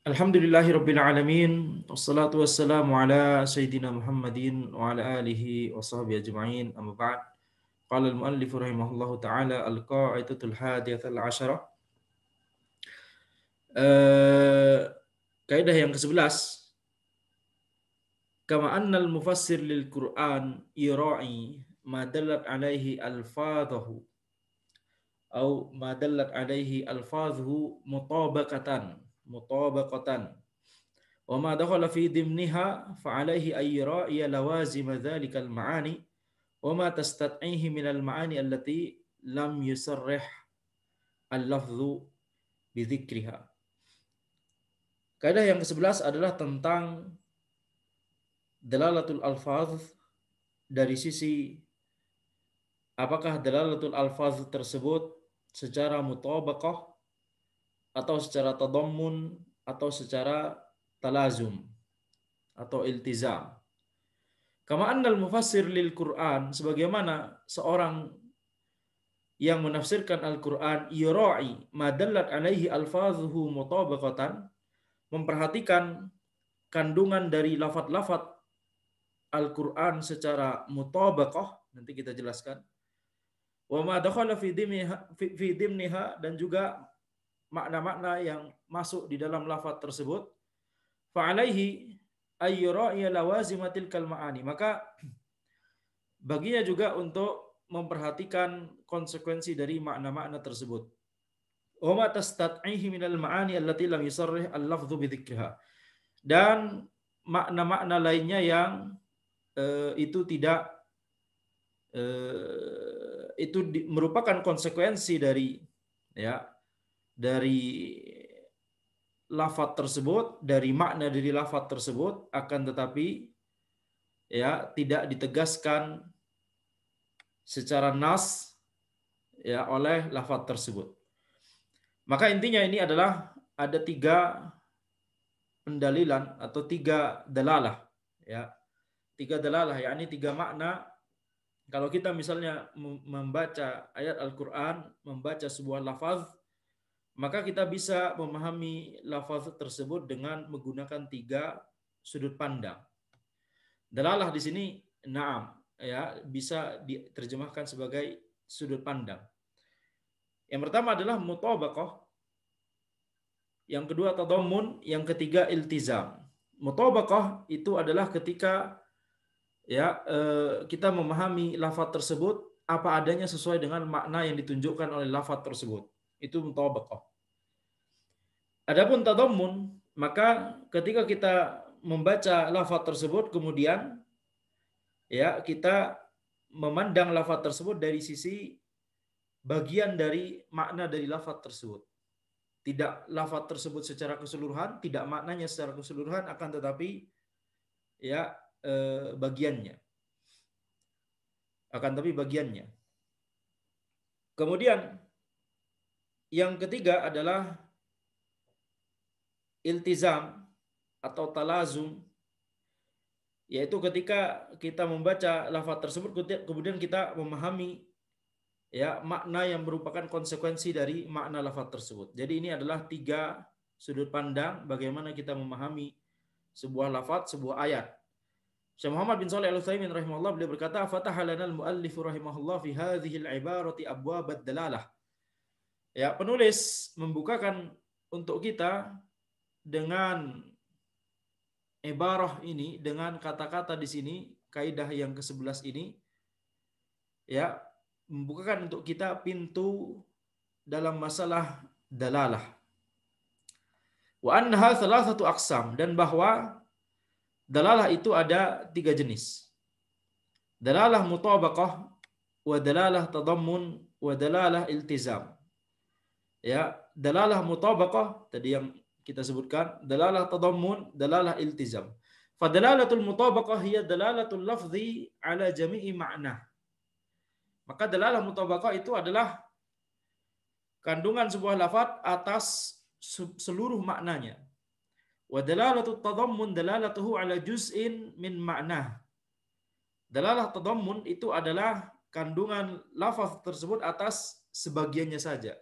Alhamdulillahirabbil alamin wassalatu wassalamu ala sayyidina Muhammadin wa ala alihi wa sahbihi ajma'in amma ba'd. Qala al-muallif rahimahullahu taala al-qa'idatul hadiyatul asyarah. Kaidah yang ke-11, kama annal mufassir lil Qur'an yura'i ma dallat alaihi alfadhahu au ma dallat alaihi alfadhuhu mutabaqatan wa ma dakhala fi dimniha fa alaihi ay yura'i lawazim dhalikal ma'ani wa ma tastat'ihi min al ma'ani allati lam yusarrih al-lafdhu bi dzikriha. Kaidah yang ke-11 adalah tentang dalalatul alfaz, dari sisi apakah dalalatul alfaz tersebut secara mutabaqah atau secara tadammun atau secara talazum atau iltizam. Kama annal mufassir lil Qur'an, sebagaimana seorang yang menafsirkan Al-Qur'an yura'i ma dallat alaihi alfazuhu mutabaqatan, memperhatikan kandungan dari lafaz-lafaz Al-Qur'an secara mutabaqah, nanti kita jelaskan. Wa ma dakhala fi dimniha, dan juga makna-makna yang masuk di dalam lafaz tersebut. Fa alaihi ayyura'i lawazimatil kalmaani, maka baginya juga untuk memperhatikan konsekuensi dari makna-makna tersebut. Wa ma tastat'ihi minal ma'ani allati lam yusarrih al-lafdhu bi dzikriha, dan makna-makna lainnya yang itu tidak merupakan konsekuensi dari dari lafaz tersebut, dari makna dari lafaz tersebut, akan tetapi tidak ditegaskan secara nas oleh lafaz tersebut. Maka intinya ini adalah ada 3 pendalilan atau 3 dalalah, 3 dalalah, yakni 3 makna. Kalau kita misalnya membaca ayat Al-Qur'an, membaca sebuah lafaz, maka kita bisa memahami lafaz tersebut dengan menggunakan 3 sudut pandang. Dalalah di sini na'am, bisa diterjemahkan sebagai sudut pandang. Yang pertama adalah mutabaqah, yang kedua tadammun, yang ketiga iltizam. Mutabaqah itu adalah ketika kita memahami lafaz tersebut apa adanya sesuai dengan makna yang ditunjukkan oleh lafaz tersebut. Itu mutabaqah. Adapun tadammun, maka ketika kita membaca lafaz tersebut, kemudian kita memandang lafaz tersebut dari sisi bagian dari makna dari lafaz tersebut. Tidak lafaz tersebut secara keseluruhan, tidak maknanya secara keseluruhan, akan tetapi bagiannya. Kemudian yang ketiga adalah iltizam atau talazum, yaitu ketika kita membaca lafaz tersebut kemudian kita memahami makna yang merupakan konsekuensi dari makna lafaz tersebut. Jadi ini adalah 3 sudut pandang bagaimana kita memahami sebuah lafaz, sebuah ayat. Syekh Muhammad bin Shalih Al-Utsaimin rahimahullah, beliau berkata, "Fataha lanal muallif rahimahullah fi hadhihi al-ibarati abwabad dalalah." Penulis membukakan untuk kita dengan ibarah ini, dengan kata-kata di sini, kaidah yang ke-11 ini, membukakan untuk kita pintu dalam masalah dalalah. Wa annaha thalathatu aqsam, dan bahwa dalalah itu ada 3 jenis. Dalalah mutabaqah, wa dalalah tadammun, wa dalalah iltizam. Dalalah mutabaqah tadi yang kita sebutkan, dalalah tadammun, dalalah iltizam. Fadalalatul mutabaqah hiya dalalatul lafzi ala jami'i ma'na. Maka dalalah mutabaqah itu adalah kandungan sebuah lafaz atas seluruh maknanya. Wa dalalatut tadammun dalalatuhu ala juz'in min ma'nah. Dalalah tadammun itu adalah kandungan lafaz tersebut atas sebagiannya saja.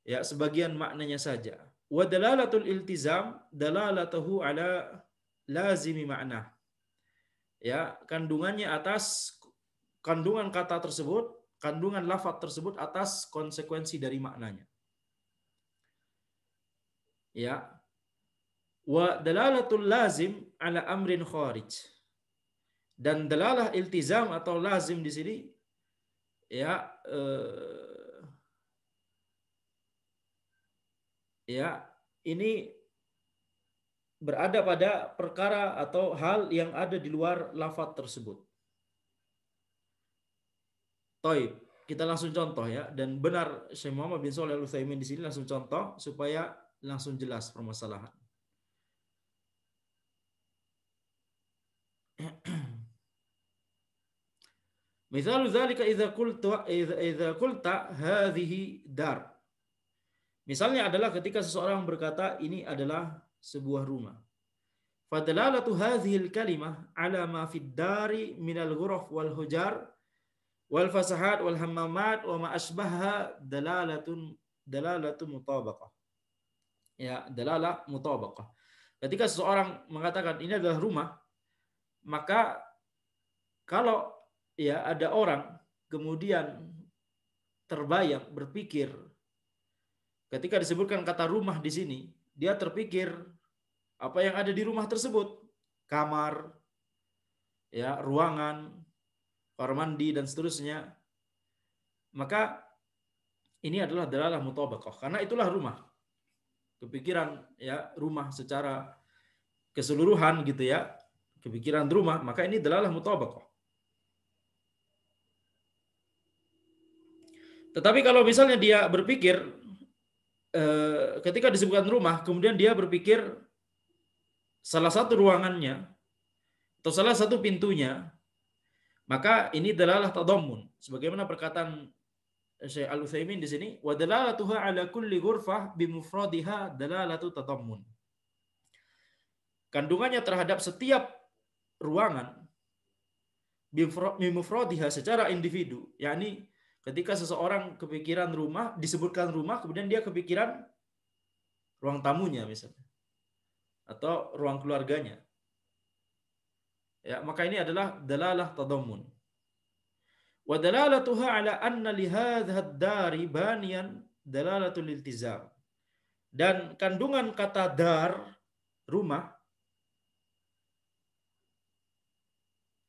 Sebagian maknanya saja. wa dalalatul iltizam dalalatuhu ala lazimi ma'na. Ya, kandungannya atas kandungan kata tersebut, kandungan lafaz tersebut atas konsekuensi dari maknanya. Ya. Wa dalalatul lazim ala amrin kharij. Dan dalalah iltizam atau lazim di sini ya ya ini berada pada perkara atau hal yang ada di luar lafaz tersebut. Taib, kita langsung contoh ya, dan benar Syekh Muhammad bin Shalih Al-Utsaimin di sini langsung contoh supaya langsung jelas permasalahan. Misal dzalika idza qulta hadhihi dar. Misalnya adalah ketika seseorang berkata ini adalah sebuah rumah. Fadalalatu hadhil kalimah ala ma fid dari minal ghuraf wal hujar wal fasahat wal hammamat wa ma asbaha dalalatu mutabaqah. Ya, dalalah mutabaqah. Ketika seseorang mengatakan ini adalah rumah, maka kalau ya ada orang kemudian terbayang berpikir ketika disebutkan kata rumah di sini, dia terpikir apa yang ada di rumah tersebut, kamar, ya, ruangan, kamar mandi dan seterusnya. Maka ini adalah dalalah mutabaqah karena itulah rumah. Kepikiran ya rumah secara keseluruhan gitu ya. Kepikiran rumah, maka ini dalalah mutabaqah. Tetapi kalau misalnya dia berpikir ketika disebutkan rumah, kemudian dia berpikir salah satu ruangannya atau salah satu pintunya, maka ini dalalah tadammun. Sebagaimana perkataan Syekh Al-Utsaimin di sini, wa dalalatuha ala kulli ghurfah bimufradiha dalalatu tadammun. Kandungannya terhadap setiap ruangan bimufradiha secara individu, yakni ketika seseorang kepikiran rumah, disebutkan rumah, kemudian dia kepikiran ruang tamunya misalnya atau ruang keluarganya. Ya, maka ini adalah dalalah tadammun. Wa dalalatuha ala anna li hadhihi ad-dari baniyan dalalatul iltizam. Dan kandungan kata dar, rumah,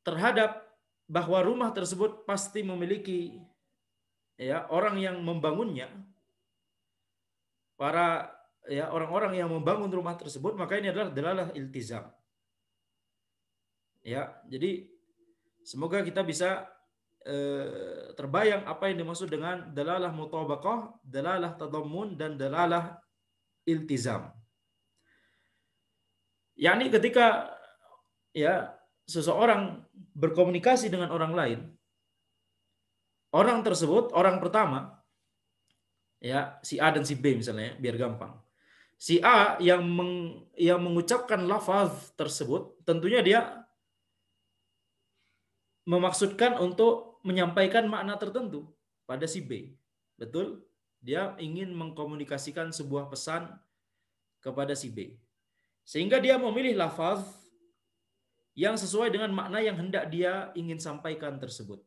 terhadap bahwa rumah tersebut pasti memiliki ya orang yang membangunnya, para ya orang-orang yang membangun rumah tersebut, maka ini adalah dalalah iltizam. Ya, jadi semoga kita bisa terbayang apa yang dimaksud dengan dalalah mutabaqah, dalalah tadammun dan dalalah iltizam. Yani ketika ya seseorang berkomunikasi dengan orang lain, orang tersebut, orang pertama ya si A dan si B misalnya, biar gampang. Si A yang mengucapkan lafaz tersebut, tentunya dia memaksudkan untuk menyampaikan makna tertentu pada si B. Betul? Dia ingin mengkomunikasikan sebuah pesan kepada si B. Sehingga dia memilih lafaz yang sesuai dengan makna yang hendak dia ingin sampaikan tersebut.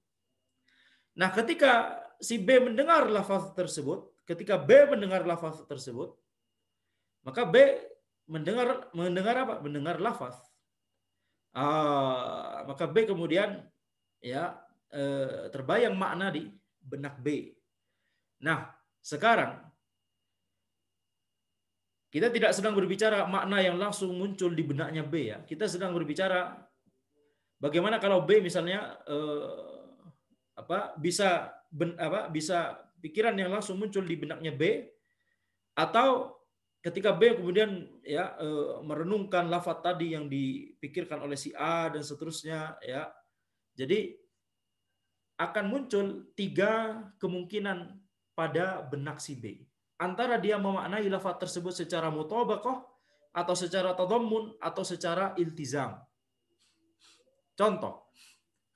Nah, ketika si B mendengar lafaz tersebut, ketika B mendengar lafaz tersebut, maka B mendengar apa? Mendengar lafaz. Maka B kemudian ya terbayang makna di benak B. Nah, sekarang kita tidak sedang berbicara makna yang langsung muncul di benaknya B ya. Kita sedang berbicara bagaimana kalau B misalnya bisa pikiran yang langsung muncul di benaknya B, atau ketika B kemudian ya merenungkan lafaz tadi yang dipikirkan oleh si A dan seterusnya ya. Jadi akan muncul 3 kemungkinan pada benak si B. Antara dia memaknai lafaz tersebut secara mutabaqah atau secara tadammun atau secara iltizam. Contoh,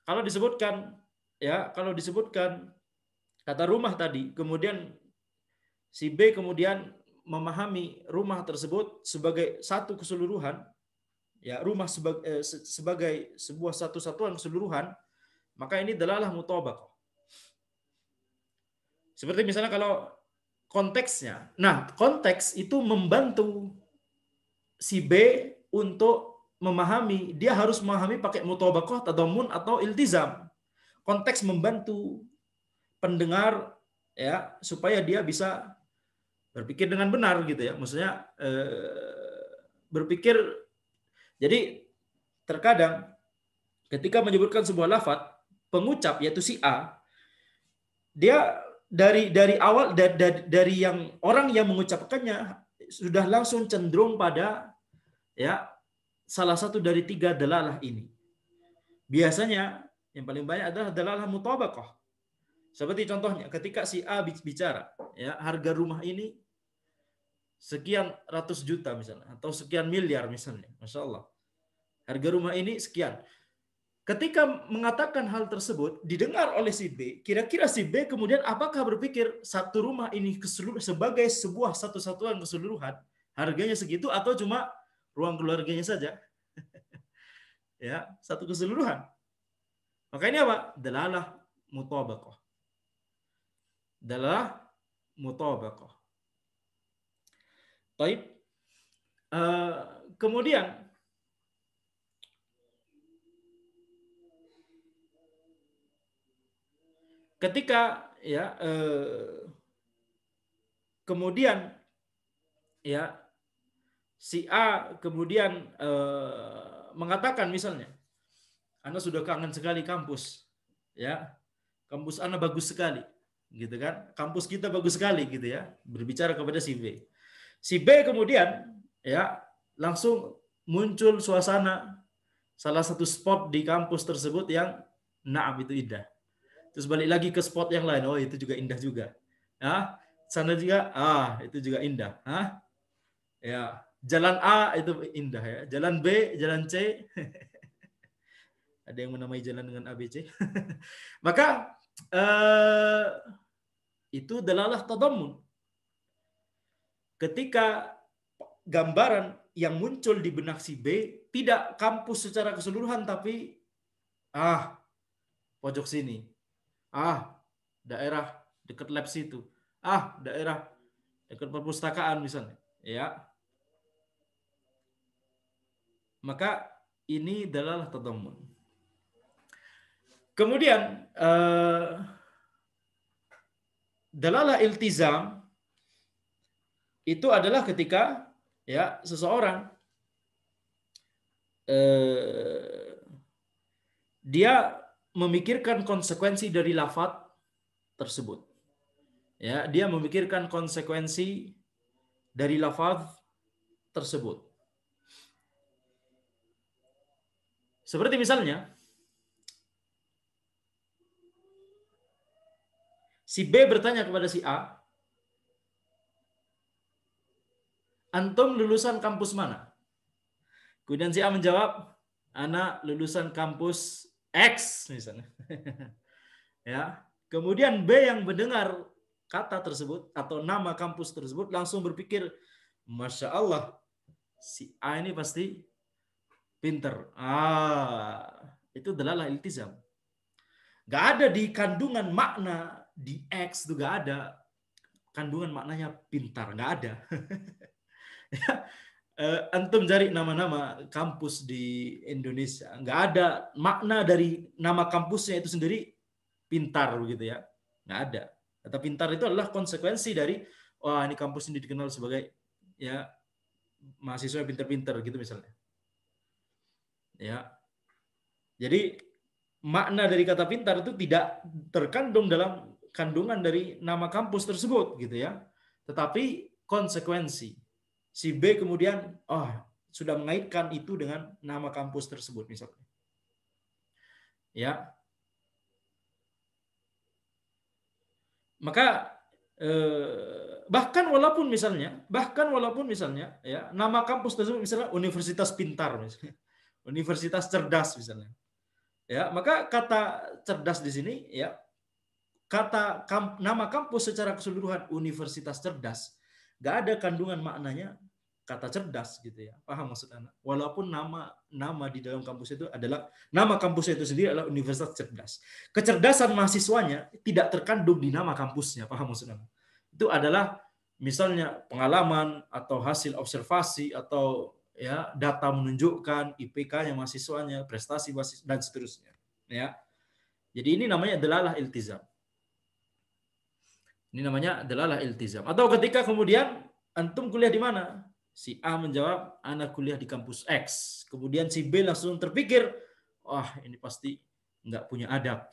kalau disebutkan kata rumah tadi, kemudian si B kemudian memahami rumah tersebut sebagai satu keseluruhan, ya rumah sebagai sebuah satu satuan keseluruhan, maka ini dalalah mutabaqah. Seperti misalnya kalau konteksnya, nah konteks itu membantu si B untuk memahami, dia harus memahami pakai mutabaqah, tadammun atau iltizam. Konteks membantu pendengar ya supaya dia bisa berpikir dengan benar gitu ya. Maksudnya berpikir. Jadi terkadang ketika menyebutkan sebuah lafaz, pengucap yaitu si A, dia dari awal dari yang orang yang mengucapkannya sudah langsung cenderung pada ya salah satu dari tiga dalalah ini. Biasanya yang paling banyak adalah dalalah mutabaqah. Seperti contohnya ketika si A bicara, ya harga rumah ini sekian ratus juta misalnya, atau sekian miliar misalnya, masya Allah. Harga rumah ini sekian. Ketika mengatakan hal tersebut didengar oleh si B, kira-kira si B kemudian apakah berpikir satu rumah ini sebagai sebuah satu-satuan keseluruhan, harganya segitu, atau cuma ruang keluarganya saja? Ya, satu keseluruhan. Maka ini apa? Dalalah mutabaqah. Dalalah mutabaqah. Baik. Kemudian ketika ya kemudian ya si A kemudian mengatakan misalnya, Anda sudah kangen sekali kampus, ya kampus Anda bagus sekali, gitu kan? Kampus kita bagus sekali, gitu ya. Berbicara kepada si B. Si B kemudian ya langsung muncul suasana salah satu spot di kampus tersebut yang naam itu indah. Terus balik lagi ke spot yang lain, oh itu juga indah juga. Ya, sana juga, itu juga indah. Ya, jalan A itu indah ya. Jalan B, jalan C, ada yang menamai jalan dengan A, B, C. Maka itu dalalah tadammun. Ketika gambaran yang muncul di benak si B tidak kampus secara keseluruhan, tapi pojok sini, daerah dekat lab situ, daerah dekat perpustakaan misalnya, ya. Maka ini dalalah tadammun. Kemudian dalalah iltizam itu adalah ketika ya seseorang dia memikirkan konsekuensi dari lafaz tersebut. Ya, dia memikirkan konsekuensi dari lafaz tersebut. Seperti misalnya si B bertanya kepada si A, antum lulusan kampus mana? Kemudian si A menjawab, anak lulusan kampus X misalnya. Ya. Kemudian B yang mendengar kata tersebut atau nama kampus tersebut langsung berpikir, Masya Allah, si A ini pasti pinter. Itu dalalah iltizam. Gak ada di kandungan makna di X itu gak ada kandungan maknanya pintar, gak ada. Antum cari nama-nama kampus di Indonesia, nggak ada makna dari nama kampusnya itu sendiri pintar begitu ya, nggak ada. Kata pintar itu adalah konsekuensi dari ini kampus ini dikenal sebagai ya mahasiswa pintar-pintar gitu misalnya. Ya, jadi makna dari kata pintar itu tidak terkandung dalam kandungan dari nama kampus tersebut gitu ya, tetapi konsekuensi. Si B kemudian sudah mengaitkan itu dengan nama kampus tersebut misalnya. Ya. Maka bahkan walaupun misalnya ya nama kampus tersebut misalnya Universitas Pintar misalnya. Universitas Cerdas misalnya. Ya, maka kata cerdas di sini ya nama kampus secara keseluruhan Universitas Cerdas nggak ada kandungan maknanya kata cerdas gitu ya. Paham maksud Anda? Walaupun nama di dalam kampus itu adalah nama kampus itu sendiri adalah Universitas Cerdas. Kecerdasan mahasiswanya tidak terkandung di nama kampusnya. Paham maksud Anda? Itu adalah misalnya pengalaman atau hasil observasi atau ya data menunjukkan IPK-nya mahasiswanya, prestasi mahasiswa dan seterusnya. Ya. Jadi ini namanya dalalah iltizam. Ini namanya dalalah iltizam. Atau ketika kemudian antum kuliah di mana? Si A menjawab, anak kuliah di kampus X. Kemudian si B langsung terpikir, wah ini pasti nggak punya adab.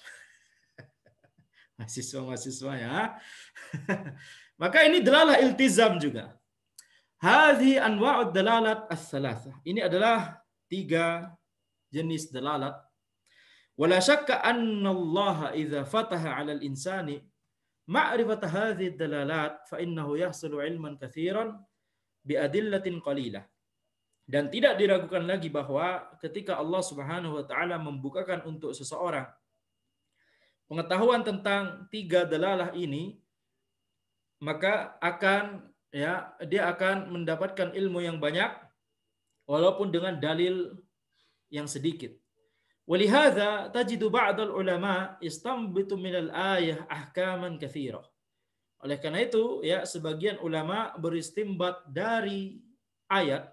Mahasiswa-mahasiswa ya. Maka ini dalalah iltizam juga. Hadhi anwa'ud dalalat as-salasah. Ini adalah 3 jenis dalalat. Wala syakka anna Allah idza fataha 'ala al-insani ma'rifat hadhihi dalalat fa innahu yahsulu 'ilman katsiran bi adillatin qalilah. Dan tidak diragukan lagi bahwa ketika Allah Subhanahu wa taala membukakan untuk seseorang pengetahuan tentang 3 dalalah ini, maka dia akan mendapatkan ilmu yang banyak walaupun dengan dalil yang sedikit. Walihadza tajidu ba'dal ulama istanbitu minal ayah ahkaman katsirah. Oleh karena itu ya sebagian ulama beristimbat dari ayat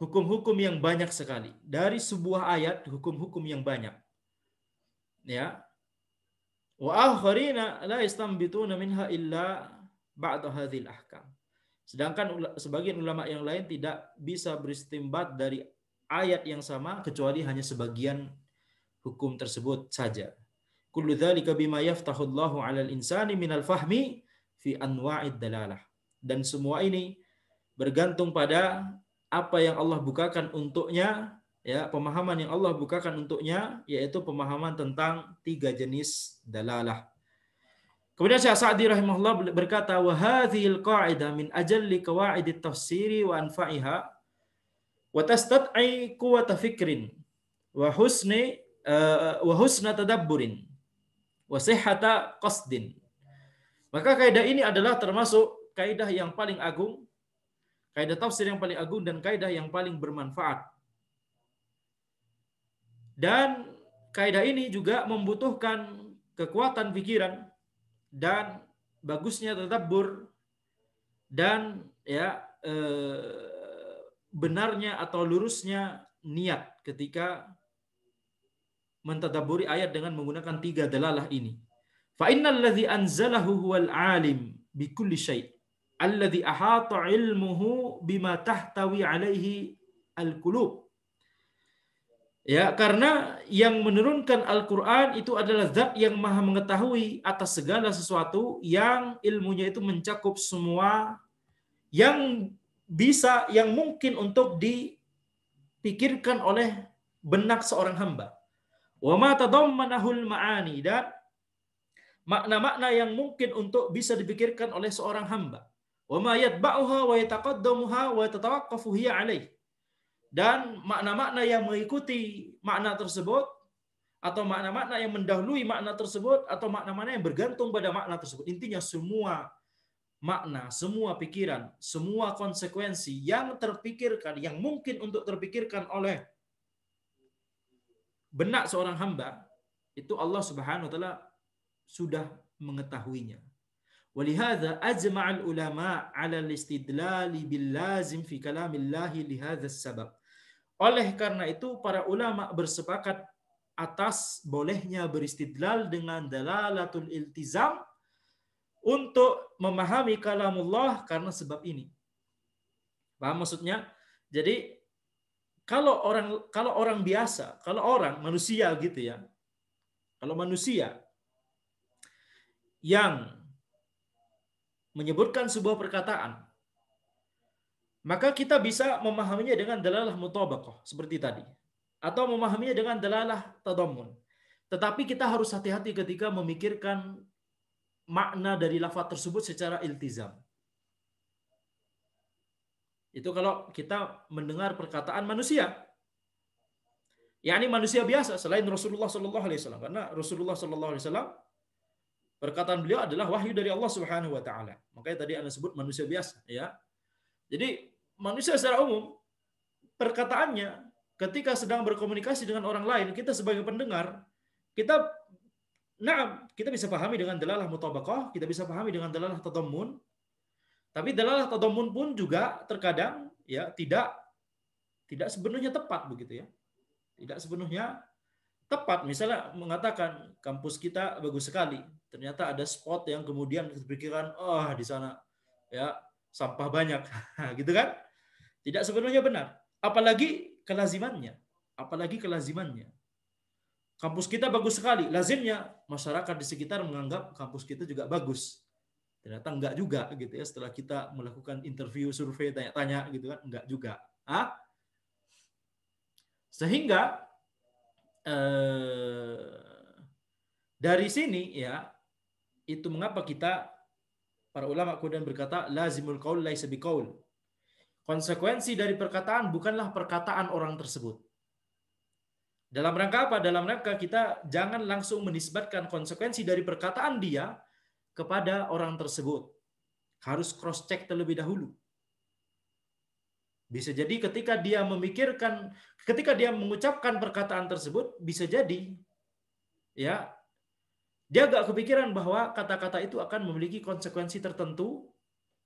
hukum-hukum yang banyak sekali. Dari sebuah ayat hukum-hukum yang banyak. Ya. Wa akharina la yastambituna minha illa ba'da hadhil ahkam. Sedangkan sebagian ulama yang lain tidak bisa beristimbat dari ayat yang sama kecuali hanya sebagian hukum tersebut saja. Kullu dzalika bima yaftahu Allahu 'alal insani minal fahmi fi anwa'id dalalah. Dan semua ini bergantung pada apa yang Allah bukakan untuknya, ya, pemahaman yang Allah bukakan untuknya, yaitu pemahaman tentang 3 jenis dalalah. Kemudian Syekh Sa'di rahimahullah berkata, wa hadhil qa'idah min ajalli qawaidit tafsiri wa anfa'iha wa tastad'i quwwata fikrin wa husna tadabburin wa sihhata qasdin. Maka kaidah ini adalah termasuk kaidah yang paling agung, kaidah tafsir yang paling agung dan kaidah yang paling bermanfaat. Dan kaidah ini juga membutuhkan kekuatan pikiran dan bagusnya tadabbur dan benarnya atau lurusnya niat ketika mentadabburi ayat dengan menggunakan 3 dalalah ini. Fa innal ladzi anzalahu huwal alim bi kulli syai' alladzi ahata ilmuhu bima tahtawi alaihi al-qulub. Ya, karena yang menurunkan Al-Qur'an itu adalah zat yang maha mengetahui atas segala sesuatu, yang ilmunya itu mencakup semua yang mungkin untuk dipikirkan oleh benak seorang hamba. Wa ma tadammanahul ma'ani, dan makna-makna yang mungkin untuk bisa dipikirkan oleh seorang hamba. Wa ma yatba'uha wa yataqaddamuha wa tatawaqqafu hiya alaih. Dan makna-makna yang mengikuti makna tersebut, atau makna-makna yang mendahului makna tersebut, atau makna-makna yang bergantung pada makna tersebut. Intinya semua makna, semua pikiran, semua konsekuensi yang terpikirkan, yang mungkin untuk terpikirkan oleh benak seorang hamba, itu Allah Subhanahu wa taala sudah mengetahuinya. Walihadza ajma'al ulama 'ala al-istidlali bil lazim fi kalamillahi li hadzal sabab. Oleh karena itu para ulama bersepakat atas bolehnya beristidlal dengan dalalatul iltizam untuk memahami kalamullah karena sebab ini. Paham maksudnya? Jadi kalau orang biasa, kalau orang manusia gitu ya. Kalau manusia yang menyebutkan sebuah perkataan, maka kita bisa memahaminya dengan dalalah mutabaqah seperti tadi, atau memahaminya dengan dalalah tadammun. Tetapi kita harus hati-hati ketika memikirkan makna dari lafaz tersebut secara iltizam. Itu kalau kita mendengar perkataan manusia, yakni manusia biasa selain Rasulullah Sallallahu Alaihi Wasallam, karena Rasulullah Sallallahu Alaihi Wasallam Perkataan beliau adalah wahyu dari Allah Subhanahu wa taala. Makanya tadi Anda sebut manusia biasa, ya. Jadi manusia secara umum perkataannya ketika sedang berkomunikasi dengan orang lain, kita sebagai pendengar, kita kita bisa pahami dengan dalalah mutabaqah, kita bisa pahami dengan dalalah tadammun, tapi dalalah tadammun pun juga terkadang ya tidak sepenuhnya tepat begitu ya. Tidak sepenuhnya tepat. Misalnya mengatakan kampus kita bagus sekali, ternyata ada spot yang kemudian berpikiran, oh di sana ya sampah banyak, gitu kan? Tidak sepenuhnya benar. Apalagi kelazimannya. Apalagi kelazimannya. Kampus kita bagus sekali. Lazimnya masyarakat di sekitar menganggap kampus kita juga bagus. Ternyata enggak juga gitu ya. Setelah kita melakukan interview, survei, tanya-tanya gitu kan, enggak juga. Sehingga dari sini ya, itu mengapa kita para ulama kemudian berkata lazimul qaul laisa biqaul. Konsekuensi dari perkataan bukanlah perkataan orang tersebut. Dalam rangka apa? Dalam rangka kita jangan langsung menisbatkan konsekuensi dari perkataan dia kepada orang tersebut. Harus cross check terlebih dahulu. Bisa jadi ketika dia mengucapkan perkataan tersebut, bisa jadi ya dia agak kepikiran bahwa kata-kata itu akan memiliki konsekuensi tertentu,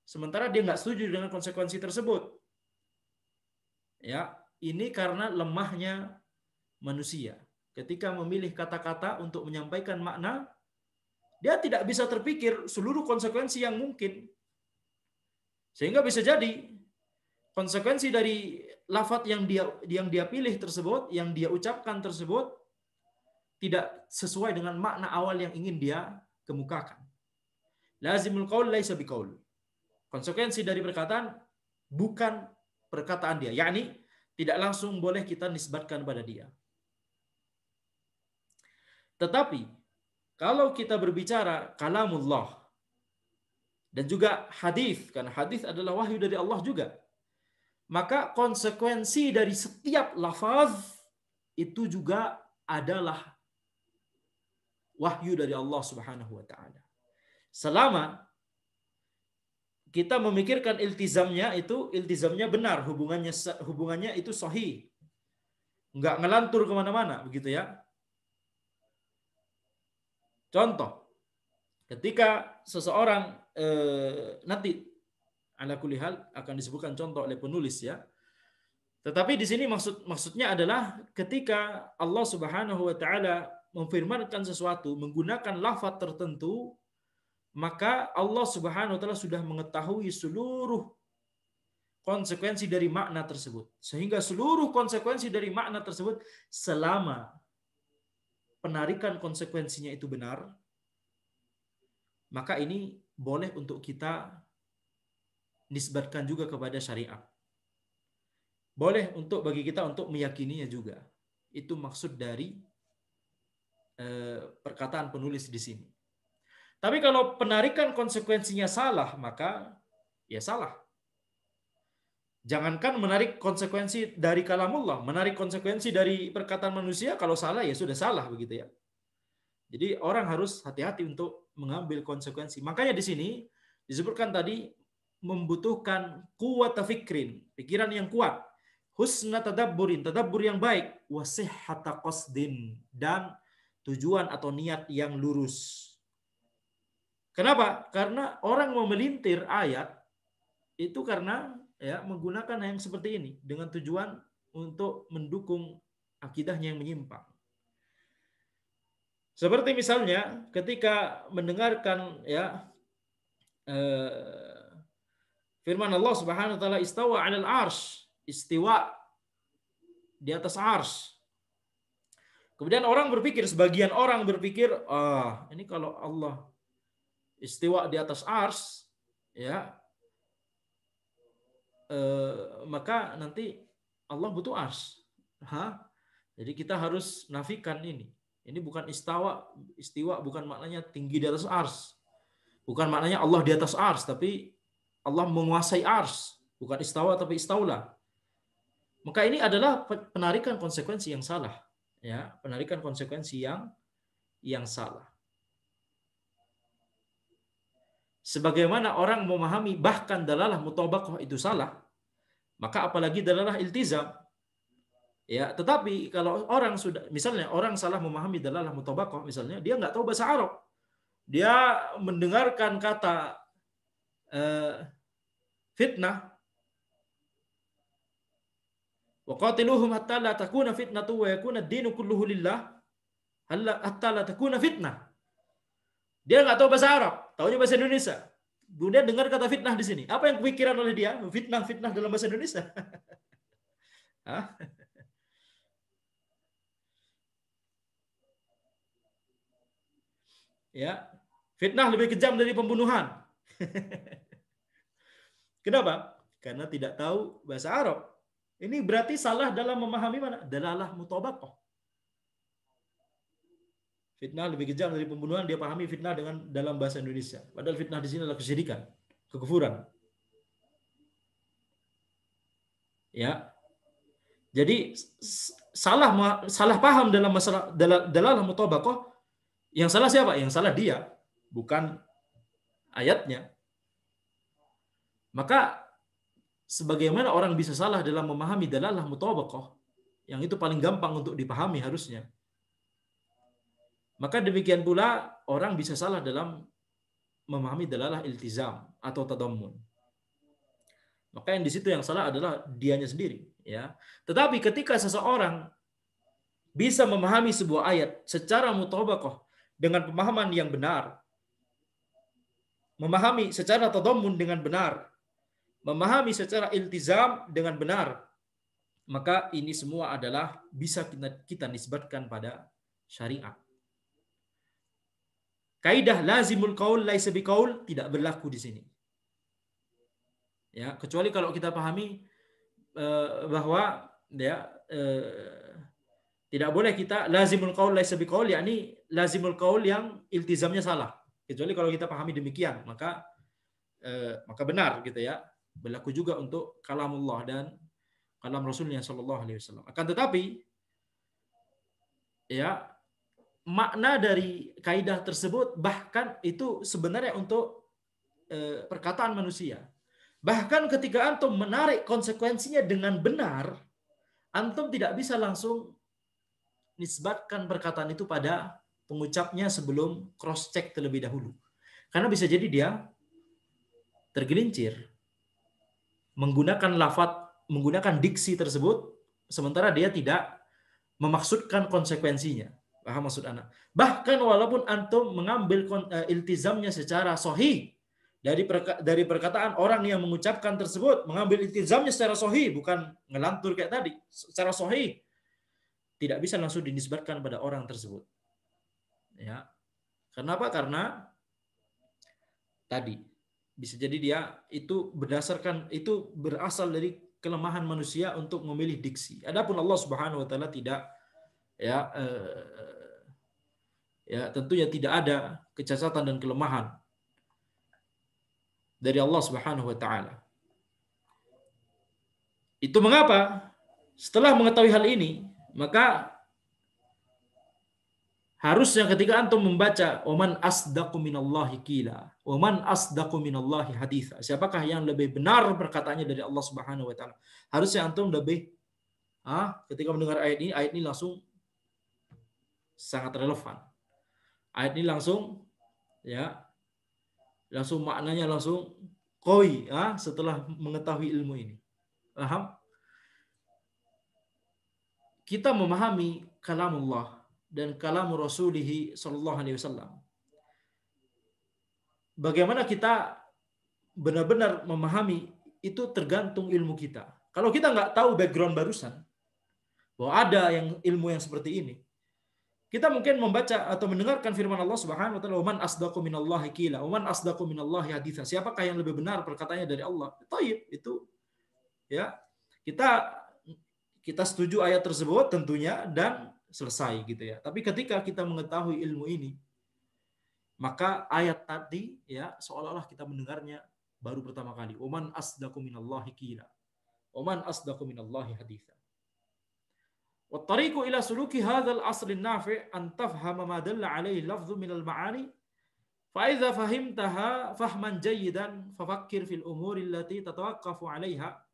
sementara dia nggak setuju dengan konsekuensi tersebut. Ya, ini karena lemahnya manusia. Ketika memilih kata-kata untuk menyampaikan makna, dia tidak bisa terpikir seluruh konsekuensi yang mungkin. Sehingga bisa jadi konsekuensi dari lafaz yang dia pilih tersebut, yang dia ucapkan tersebut, tidak sesuai dengan makna awal yang ingin dia kemukakan. Lazimul qaul laisa biqaul. Konsekuensi dari perkataan bukan perkataan dia, yakni tidak langsung boleh kita nisbatkan pada dia. Tetapi kalau kita berbicara kalamullah dan juga hadis, karena hadis adalah wahyu dari Allah juga, maka konsekuensi dari setiap lafaz itu juga adalah wahyu dari Allah Subhanahu wa taala. Selama kita memikirkan iltizamnya benar, hubungannya itu sahih. Enggak ngelantur kemana-mana, begitu ya. Contoh, ketika seseorang nanti ala kulli hal akan disebutkan contoh oleh penulis ya. Tetapi di sini maksudnya adalah ketika Allah Subhanahu wa taala memfirmankan sesuatu menggunakan lafaz tertentu, maka Allah Subhanahu wa taala sudah mengetahui seluruh konsekuensi dari makna tersebut. Sehingga seluruh konsekuensi dari makna tersebut, selama penarikan konsekuensinya itu benar, maka ini boleh untuk kita nisbatkan juga kepada syariat. Boleh bagi kita untuk meyakininya juga. Itu maksud dari perkataan penulis di sini. Tapi kalau penarikan konsekuensinya salah, maka ya salah. Jangankan menarik konsekuensi dari kalamullah, menarik konsekuensi dari perkataan manusia, kalau salah ya sudah salah begitu ya. Jadi orang harus hati-hati untuk mengambil konsekuensi. Makanya di sini disebutkan tadi membutuhkan kuwata fikrin, pikiran yang kuat, husna tadabburin, tadabbur yang baik, wasihhata qasdin, dan tujuan atau niat yang lurus. Kenapa? Karena orang memelintir ayat itu karena ya menggunakan yang seperti ini dengan tujuan untuk mendukung akidahnya yang menyimpang. Seperti misalnya ketika mendengarkan ya firman Allah Subhanahu wa taala istawa 'alal arsy, istiwa di atas arsy. Kemudian sebagian orang berpikir, ini kalau Allah istiwa di atas arsy ya maka nanti Allah butuh arsy. Jadi kita harus nafikan ini. Ini bukan istiwa bukan maknanya tinggi di atas arsy. Bukan maknanya Allah di atas arsy, tapi Allah menguasai arsy. Bukan istawa tapi istaula. Maka ini adalah penarikan konsekuensi yang salah. Ya, penarikan konsekuensi yang salah. sebagaimana orang memahami bahkan dalalah mutabaqah itu salah, maka apalagi dalalah iltizam. Ya, tetapi kalau orang sudah, misalnya orang salah memahami dalalah mutabaqah, misalnya dia nggak tahu bahasa Arab, dia mendengarkan kata fitnah, wa qatiluhum hatta la takuna fitnatu wa yakuna ad-dinu kulluhu lillah, hatta la takuna fitnah. Dia nggak tahu bahasa Arab, tahunya bahasa Indonesia. Kemudian dengar kata fitnah di sini. Apa yang kepikiran oleh dia? Fitnah dalam bahasa Indonesia. Hah? Ya, fitnah lebih kejam dari pembunuhan. Kenapa? Karena tidak tahu bahasa Arab. Ini berarti salah dalam memahami mana? Dalalah mutabaqah. Fitnah lebih kejam dari pembunuhan, dia pahami fitnah dengan dalam bahasa Indonesia. Padahal fitnah di sini adalah kesyirikan, kekufuran. Ya. Jadi salah paham dalam masalah dalalah mutabaqah, yang salah siapa? Yang salah dia, bukan ayatnya. Maka sebagaimana orang bisa salah dalam memahami dalalah mutabaqah, yang itu paling gampang untuk dipahami harusnya, maka demikian pula orang bisa salah dalam memahami dalalah iltizam atau tadammun. Maka yang di situ yang salah adalah dianya sendiri, ya. Tetapi ketika seseorang bisa memahami sebuah ayat secara mutabaqah dengan pemahaman yang benar, memahami secara tadammun dengan benar, memahami secara iltizam dengan benar, maka ini semua adalah bisa kita nisbatkan pada syariat. Kaidah lazimul qaul laisa biqaul tidak berlaku di sini. Ya, kecuali kalau kita pahami bahwa ya tidak boleh kita lazimul qaul laisa biqaul, yakni lazimul qaul yang iltizamnya salah. Kecuali kalau kita pahami demikian, maka benar gitu ya. Berlaku juga untuk kalamullah dan kalam Rasulnya sallallahu alaihi wasallam. Akan tetapi ya, makna dari kaidah tersebut bahkan itu sebenarnya untuk perkataan manusia. Bahkan ketika antum menarik konsekuensinya dengan benar, antum tidak bisa langsung nisbatkan perkataan itu pada pengucapnya sebelum cross check terlebih dahulu. Karena bisa jadi dia tergelincir menggunakan menggunakan diksi tersebut sementara dia tidak memaksudkan konsekuensinya. Paham maksud anak? Bahkan walaupun antum mengambil iltizamnya secara sahih dari perkataan orang yang mengucapkan tersebut, mengambil iltizamnya secara sahih, bukan ngelantur kayak tadi, secara sahih, tidak bisa langsung dinisbatkan pada orang tersebut. Ya. Kenapa? Karena tadi bisa jadi dia itu berasal dari kelemahan manusia untuk memilih diksi. Adapun Allah Subhanahu wa taala tidak, ya tentunya tidak ada kecacatan dan kelemahan dari Allah Subhanahu wa taala. Itu mengapa setelah mengetahui hal ini, maka harusnya ketika antum membaca waman asdaqu minallahi qila, waman asdaqu minallahi haditha, siapakah yang lebih benar perkataannya dari Allah Subhanahu wa taala, harusnya antum lebih ketika mendengar ayat ini langsung sangat relevan. Ayat ini langsung maknanya langsung koi setelah mengetahui ilmu ini. Paham? Kita memahami kalamullah dan kalam Rasulih sallallahu alaihi wasallam. Bagaimana kita benar-benar memahami itu tergantung ilmu kita. Kalau kita nggak tahu background barusan bahwa ada ilmu yang seperti ini, kita mungkin membaca atau mendengarkan firman Allah Subhanahu wa taala, "Man asdaqu minallahi qila, wa man asdaqu minallahi haditha." Siapakah yang lebih benar perkataannya dari Allah? Thayyib, itu ya. Kita setuju ayat tersebut tentunya dan selesai gitu ya. Tapi ketika kita mengetahui ilmu ini, maka ayat tadi ya seolah-olah kita mendengarnya baru pertama kali. "Wa man asdaqu minallahi qila, wa man asdaqu minallahi haditha." والطريق إلى سلوك هذا الأصل النافع أن تفهم ما دل عليه اللفظ من المعاني فإذا فهمتها فهما جيدا ففكر في الأمور التي تتوقف عليها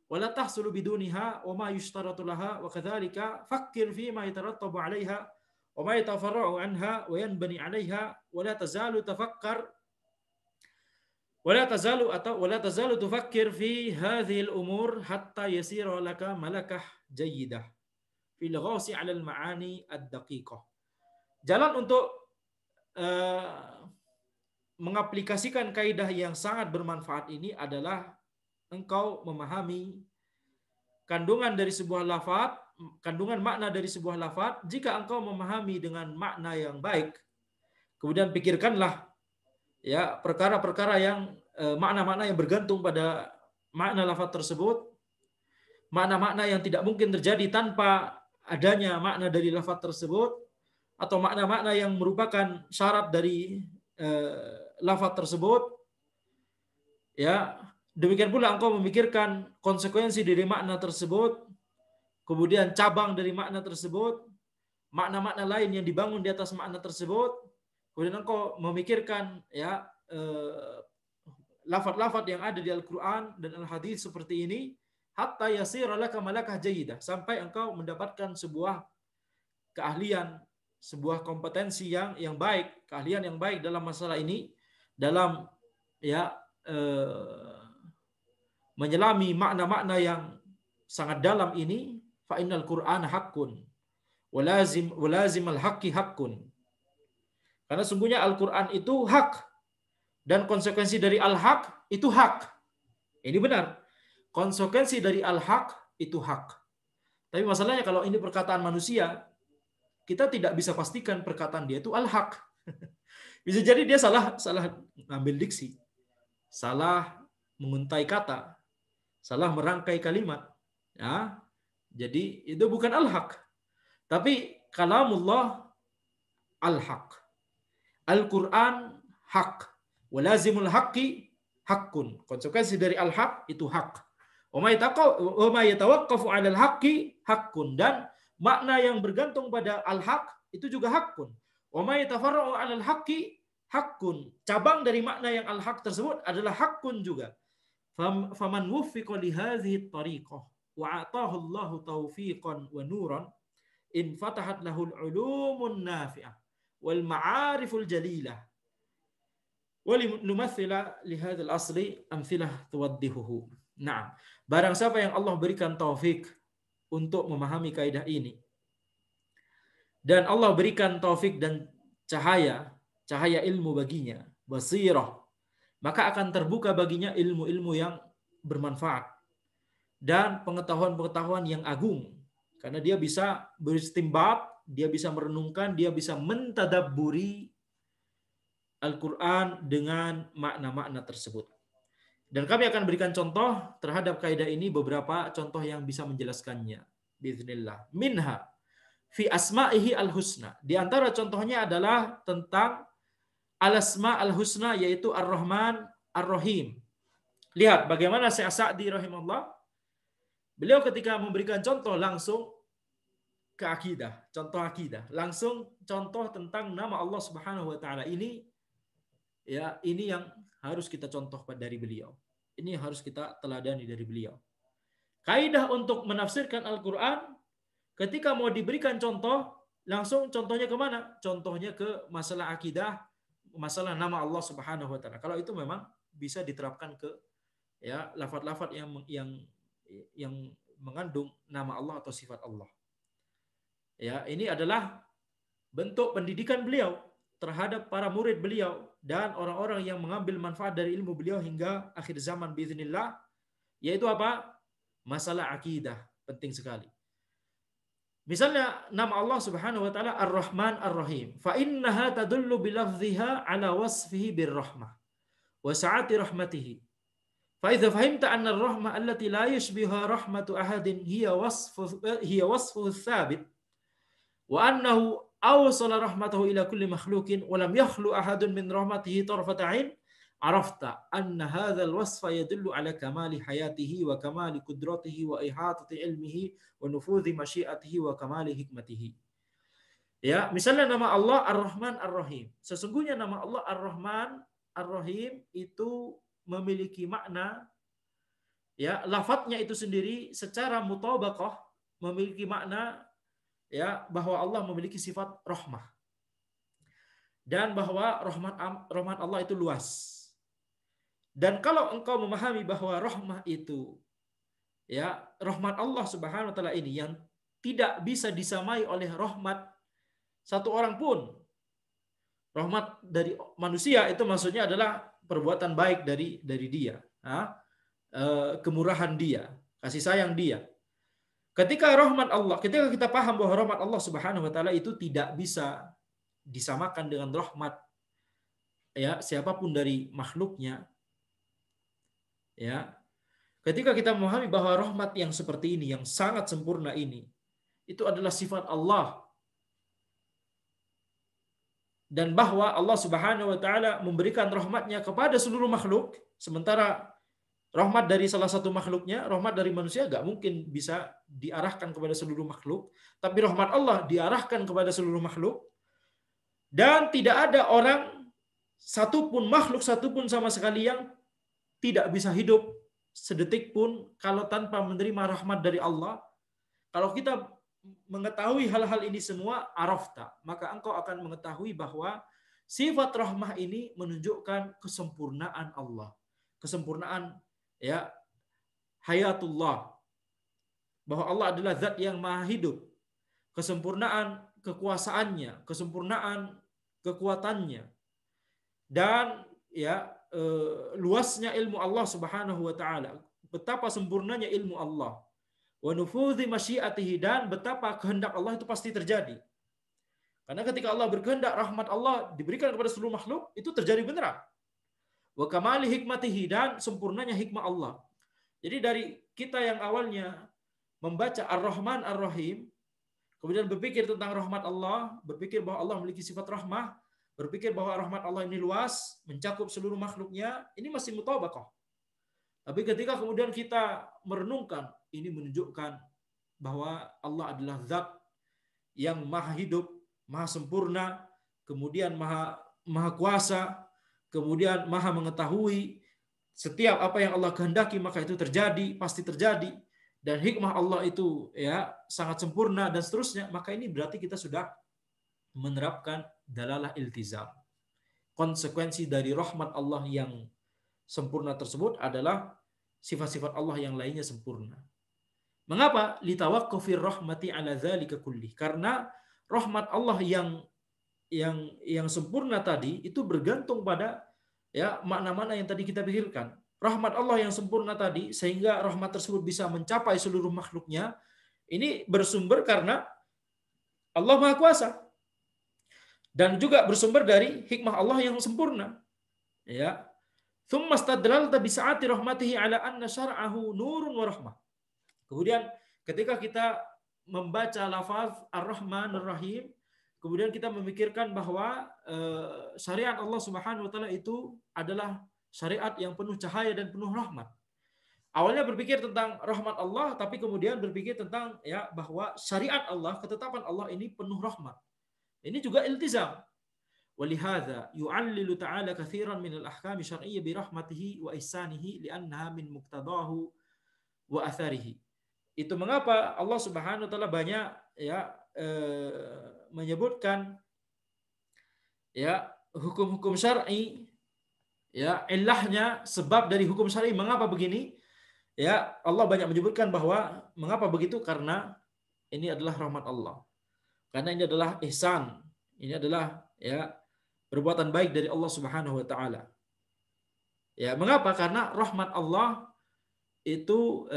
ولا تحصل بدونها وما يشترط لها وكذلك فكر فيما يترتب عليها وما يتفرع عنها وينبني عليها ولا تزال تفكر في هذه الأمور حتى يصير لك ملكة جيدة في الغوص على المعاني الدقيقة. Jalan untuk mengaplikasikan kaidah yang sangat bermanfaat ini adalah engkau memahami kandungan dari sebuah lafaz, kandungan makna dari sebuah lafaz. Jika engkau memahami dengan makna yang baik, kemudian pikirkanlah ya perkara-perkara yang makna-makna yang bergantung pada makna lafaz tersebut, makna-makna yang tidak mungkin terjadi tanpa adanya makna dari lafaz tersebut, atau makna-makna yang merupakan syarat dari lafaz tersebut. Ya, demikian pula engkau memikirkan konsekuensi dari makna tersebut, kemudian cabang dari makna tersebut, makna-makna lain yang dibangun di atas makna tersebut. Kemudian engkau memikirkan ya lafaz-lafaz yang ada di Al-Qur'an dan Al-Hadis seperti ini, hatta yasira laka malakah jayyidah, sampai engkau mendapatkan sebuah keahlian, sebuah kompetensi yang baik, keahlian yang baik dalam masalah ini, dalam ya menyelami makna-makna yang sangat dalam ini. Fa innal Qur'ana haqqun walazim al-haqqi haqqun. Karena sungguhnya Al-Qur'an itu hak dan konsekuensi dari al-haq itu hak. Ini benar. Konsekuensi dari al-haq itu hak. Tapi masalahnya kalau ini perkataan manusia, kita tidak bisa pastikan perkataan dia itu al-haq. Bisa jadi dia salah ngambil diksi, salah menguntai kata, salah merangkai kalimat. Ya, jadi itu bukan al-haq. Tapi kalamullah al-haq. Al-Quran hak. Walazimul haqqi haqqun. Konsekuensi dari al-haq itu hak. Wa ma yatawaqqafu 'alal haqqi haqqun. Dan makna yang bergantung pada al-haq itu juga haqqun. Wa ma yatafarra'u 'alal haqqi haqqun. Cabang dari makna yang al-haq tersebut adalah haqqun juga. Faman wuffiqa li hadhihi at-tariqah wa ataahu Allahu taufiqan wa nuran in fatahat lahul 'ulumun nafi'ah wal ma'ariful jalilah wa linumathila li hadzal asli amthilah tuwaddihuhu. Nah, barang siapa yang Allah berikan taufik untuk memahami kaidah ini, dan Allah berikan taufik dan cahaya ilmu baginya, basirah, maka akan terbuka baginya ilmu-ilmu yang bermanfaat dan pengetahuan-pengetahuan yang agung, karena dia bisa beristimbat, dia bisa merenungkan, dia bisa mentadabburi Al-Quran dengan makna-makna tersebut. Dan kami akan berikan contoh terhadap kaidah ini, beberapa contoh yang bisa menjelaskannya biiznillah. Minha fi asma'ihi al-husna. Di antara contohnya adalah tentang al-asma al-husna, yaitu Ar-Rahman Ar-Rahim. Lihat bagaimana Syekh Sa'di rahimahullah, beliau ketika memberikan contoh langsung ke akidah, contoh akidah, langsung contoh tentang nama Allah Subhanahu wa taala ini, ya, ini yang harus kita contoh dari beliau. Ini yang harus kita teladani dari beliau. Kaidah untuk menafsirkan Al-Qur'an, ketika mau diberikan contoh, langsung contohnya ke mana? Contohnya ke masalah akidah, masalah nama Allah Subhanahu wa taala. Kalau itu memang bisa diterapkan ke ya lafaz-lafaz yang mengandung nama Allah atau sifat Allah. Ya, ini adalah bentuk pendidikan beliau terhadap para murid beliau dan orang-orang yang mengambil manfaat dari ilmu beliau hingga akhir zaman biiznillah, yaitu apa? Masalah akidah penting sekali. Misalnya nama Allah Subhanahu wa taala Ar-Rahman Ar-Rahim, fa innaha tadullu bi lafdhiha ala wasfihi birrahmah wa sa'ati rahmatihi. Fa idza fahimta anna ar-rahmah allati la yushbiha rahmatu ahadin hiya wasfuhu thabit wa annahu awsala rahmatahu ila kulli makhluqin wa lam yakhlu ahadun min rahmatihi tarfata 'ain, arafta anna hadzal wasfa yadullu ala kamali hayatihi wa kamali qudratihi wa ihatati ilmihi wa nufudhi masyiatihi wa kamali hikmatihi. Ya, misalnya nama Allah Ar-Rahman Ar-Rahim. Sesungguhnya nama Allah Ar-Rahman Ar-Rahim itu memiliki makna, ya, lafadznya itu sendiri secara mutabaqah memiliki makna, ya, bahwa Allah memiliki sifat rahmah dan bahwa rahmat Allah itu luas. Dan kalau engkau memahami bahwa rahmah itu, ya, rahmat Allah Subhanahu wa taala ini yang tidak bisa disamai oleh rahmat satu orang pun. Rahmat dari manusia itu maksudnya adalah perbuatan baik dari dia, kemurahan dia, kasih sayang dia. Ketika rahmat Allah, ketika kita paham bahwa rahmat Allah Subhanahu wa taala itu tidak bisa disamakan dengan rahmat, ya, siapapun dari makhluknya, ya. Ketika kita memahami bahwa rahmat yang seperti ini, yang sangat sempurna ini, itu adalah sifat Allah, dan bahwa Allah Subhanahu wa taala memberikan rahmatnya kepada seluruh makhluk, sementara rahmat dari salah satu makhluknya, rahmat dari manusia gak mungkin bisa diarahkan kepada seluruh makhluk, tapi rahmat Allah diarahkan kepada seluruh makhluk, dan tidak ada orang satupun, makhluk satupun sama sekali yang tidak bisa hidup sedetik pun kalau tanpa menerima rahmat dari Allah. Kalau kita mengetahui hal-hal ini semua, arafta, maka engkau akan mengetahui bahwa sifat rahmah ini menunjukkan kesempurnaan Allah, kesempurnaan, ya, hayatullah, bahwa Allah adalah zat yang maha hidup, kesempurnaan kekuasaannya, kesempurnaan kekuatannya, dan, ya, luasnya ilmu Allah Subhanahu wa taala, betapa sempurnanya ilmu Allah, wa nufudhi masyiatihi, dan betapa kehendak Allah itu pasti terjadi. Karena ketika Allah berkehendak, rahmat Allah diberikan kepada seluruh makhluk, itu terjadi beneran. Wa kamali hikmatihi, dan sempurnanya hikmah Allah. Jadi dari kita yang awalnya membaca Ar-Rahman Ar-Rahim, kemudian berpikir tentang rahmat Allah, berpikir bahwa Allah memiliki sifat rahmah, berpikir bahwa rahmat Allah ini luas, mencakup seluruh makhluknya, ini masih mutabaqah. Tapi ketika kemudian kita merenungkan, ini menunjukkan bahwa Allah adalah zat yang maha hidup, maha sempurna, kemudian maha kuasa, kemudian maha mengetahui setiap apa yang Allah kehendaki maka itu terjadi, pasti terjadi, dan hikmah Allah itu, ya, sangat sempurna, dan seterusnya. Maka ini berarti kita sudah menerapkan dalalah iltizam. Konsekuensi dari rahmat Allah yang sempurna tersebut adalah sifat-sifat Allah yang lainnya sempurna. Mengapa? Litawaqqufir rahmati ala dzalika kulli. Karena rahmat Allah yang sempurna tadi itu bergantung pada, ya, makna-makna yang tadi kita pikirkan. Rahmat Allah yang sempurna tadi sehingga rahmat tersebut bisa mencapai seluruh makhluknya, ini bersumber karena Allah Maha Kuasa, dan juga bersumber dari hikmah Allah yang sempurna, ya. Tsumma stadlalta bi sa'ati rahmatihi ala anna syar'ahu nurun wa rahmah. Kemudian ketika kita membaca lafaz Ar-Rahman Ar-Rahim, kemudian kita memikirkan bahwa syariat Allah Subhanahu wa taala itu adalah syariat yang penuh cahaya dan penuh rahmat. Awalnya berpikir tentang rahmat Allah, tapi kemudian berpikir tentang, ya, bahwa syariat Allah, ketetapan Allah ini penuh rahmat. Ini juga iltizam. Walihadza yu'allilu ta'ala katsiran min al-ahkam syar'iyyah bi rahmatihi wa ihsanihi li'annaha min muqtadahu wa atharihi. Itu mengapa Allah Subhanahu wa taala banyak, ya, menyebutkan, ya, hukum-hukum syar'i, ya, ilahnya, sebab dari hukum syar'i mengapa begini, ya, Allah banyak menyebutkan bahwa mengapa begitu, karena ini adalah rahmat Allah, karena ini adalah ihsan, ini adalah, ya, perbuatan baik dari Allah Subhanahu wa taala. Ya, mengapa? Karena rahmat Allah itu,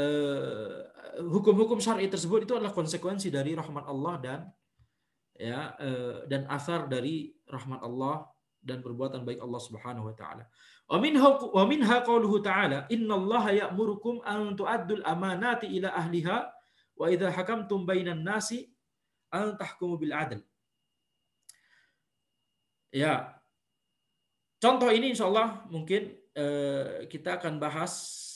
hukum-hukum syar'i tersebut itu adalah konsekuensi dari rahmat Allah, dan, ya, dan asar dari rahmat Allah dan perbuatan baik Allah Subhanahu wa taala. Wa minha qauluhu ta'ala, innallaha ya'murukum an tu'addul amanati ila ahliha wa idza hakamtum bainan nasi an tahkumu bil 'adl. Ya, contoh ini insyaallah mungkin kita akan bahas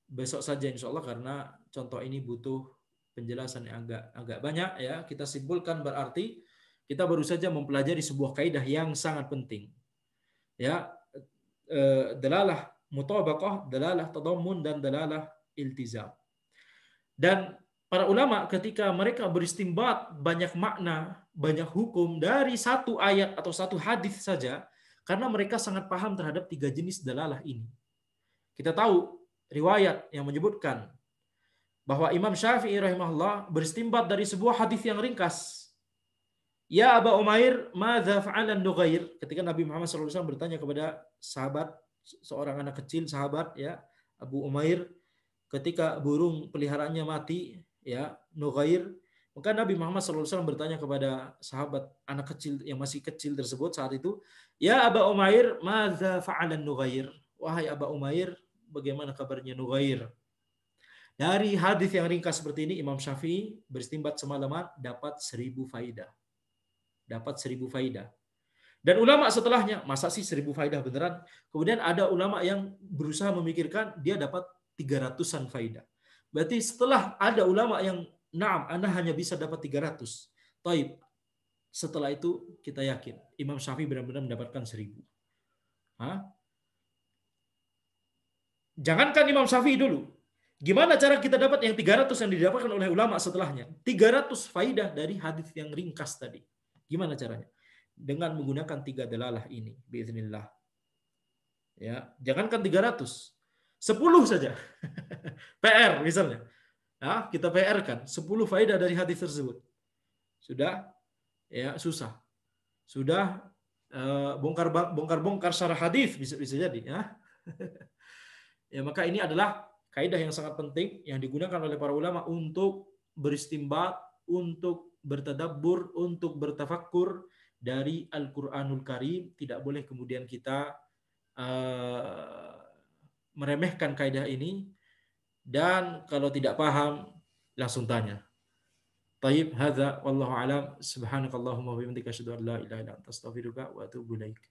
besok saja insyaallah, karena contoh ini butuh penjelasan yang agak banyak, ya. Kita simpulkan berarti Kita baru saja mempelajari sebuah kaidah yang sangat penting. Ya, dalalah mutabaqah, dalalah tadammun, dan dalalah iltizam. Dan para ulama ketika mereka beristimbat banyak makna, banyak hukum dari satu ayat atau satu hadis saja, karena mereka sangat paham terhadap tiga jenis dalalah ini. Kita tahu riwayat yang menyebutkan bahwa Imam Syafi'i rahimahullah beristimbat dari sebuah hadis yang ringkas. Ya Aba Umair, madza fa'alan Nughair? Ketika Nabi Muhammad SAW bertanya kepada sahabat, seorang anak kecil sahabat, ya, Abu Umair, ketika burung peliharaannya mati, ya, Nughair, maka Nabi Muhammad SAW bertanya kepada sahabat anak kecil yang masih kecil tersebut saat itu, Ya Aba Umair, madza fa'alan Nughair? Wahai Aba Umair, bagaimana kabarnya Nughair? Dari hadis yang ringkas seperti ini, Imam Syafi'i beristimbat semalaman dapat 1000 faidah. Dapat 1000 faidah. Dan ulama setelahnya, masa sih 1000 faidah beneran? Kemudian ada ulama yang berusaha memikirkan dia dapat 300-an faidah. Berarti setelah ada ulama yang, naam, Anda hanya bisa dapat 300. Taib. Setelah itu kita yakin Imam Syafi'i benar-benar mendapatkan 1000. Hah? Jangankan Imam Syafi'i dulu. Gimana cara kita dapat yang 300 yang didapatkan oleh ulama setelahnya? 300 faidah dari hadis yang ringkas tadi. Gimana caranya? Dengan menggunakan 3 dalalah ini, biiznillah. Ya, jangankan 300, 10 saja. PR misalnya. Ya, kita PR kan 10 faidah dari hadis tersebut. Sudah ya susah. Sudah bongkar-bongkar secara hadis bisa jadi, ya. Ya, maka ini adalah kaidah yang sangat penting yang digunakan oleh para ulama untuk beristimbat, untuk bertadabbur, untuk bertafakkur dari Al-Qur'anul Karim. Tidak boleh kemudian kita meremehkan kaidah ini, dan kalau tidak paham langsung tanya. Taib, hadza wallahu alam, subhanakallahumma wa bihamdika asyhadu an la ilaha illa anta astaghfiruka wa atubu ilaik.